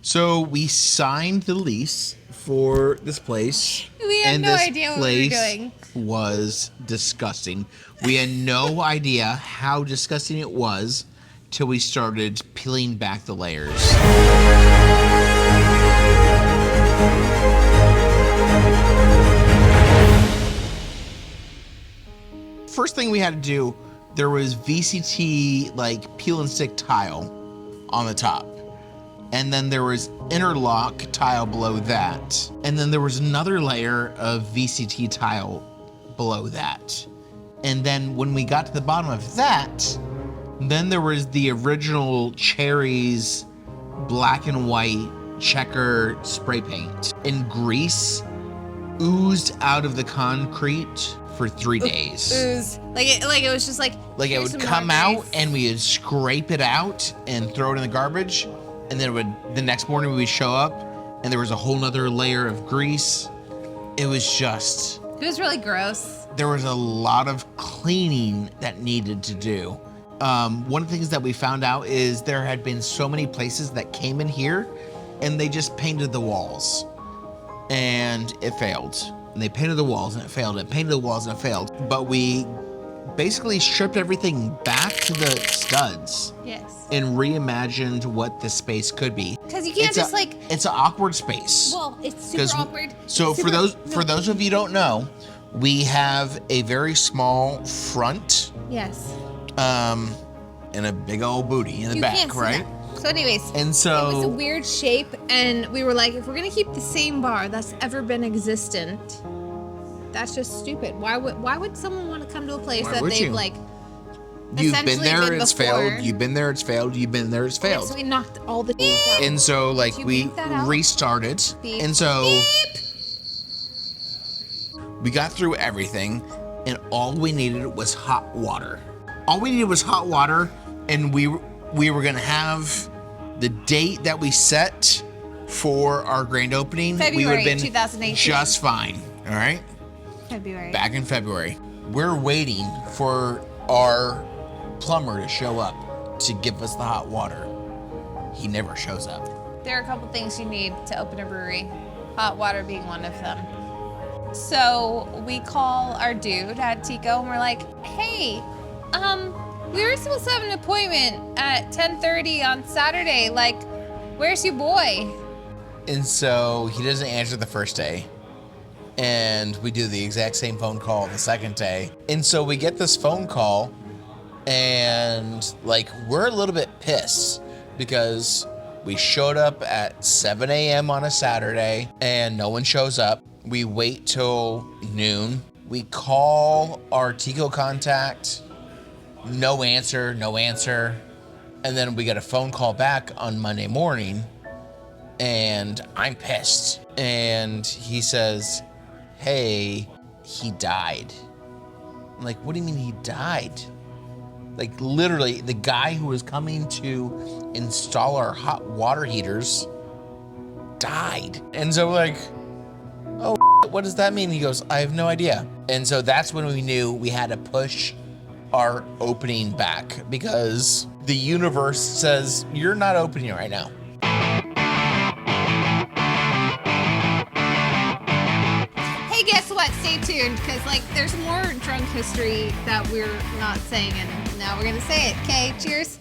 So we signed the lease for this place. We had no idea what we were doing. Was disgusting. We had no idea how disgusting it was till we started peeling back the layers. First thing we had to do, there was VCT like peel and stick tile on the top. And then there was interlock tile below that. And then there was another layer of VCT tile below that. And then when we got to the bottom of that, then there was the original Cherries black and white checker spray paint. And grease oozed out of the concrete for 3 days. Ooze. Like it was just like it would come out and we would scrape it out and throw it in the garbage. And then the next morning we would show up and there was a whole nother layer of grease. It was really gross. There was a lot of cleaning that needed to do. One of the things that we found out is there had been so many places that came in here and they just painted the walls and it failed. And they painted the walls and it failed. And painted the walls and it failed. But we basically stripped everything back to the studs. Yes. And reimagined what the space could be. Because you can't it's an awkward space. Well, it's super awkward. So for those of you who don't know, we have a very small front. Yes. And a big old booty in the back, right? So anyways, and so it was a weird shape, and we were like, if we're gonna keep the same bar that's ever been existent, that's just stupid. Why would someone want to come to a place that they've like You've been there, it's failed. You've been there, it's failed. You've been there, it's failed. So we knocked all the out. And so like we restarted. Beep. And so we got through everything and all we needed was hot water. All we needed was hot water, and we were gonna have the date that we set for our grand opening. February, we would have been 2018. Just fine. All right? February. Back in February. We're waiting for our plumber to show up to give us the hot water. He never shows up. There are a couple things you need to open a brewery, hot water being one of them. So we call our dude at Tico and we're like, hey, we were supposed to have an appointment at 10:30 on Saturday. Like, where's your boy? And so he doesn't answer the first day. And we do the exact same phone call the second day. And so we get this phone call and like, we're a little bit pissed because we showed up at 7 a.m. on a Saturday and no one shows up. We wait till noon. We call our Tico contact. No answer. And then we get a phone call back on Monday morning and I'm pissed. And he says, hey, he died. I'm like, what do you mean he died? Like literally the guy who was coming to install our hot water heaters died. And so we're like, oh, what does that mean? He goes, I have no idea. And so that's when we knew we had to push our opening back because the universe says, you're not opening right now. Hey, guess what? Stay tuned, because like there's more drunk history that we're not saying, and now we're gonna say it. Okay, cheers.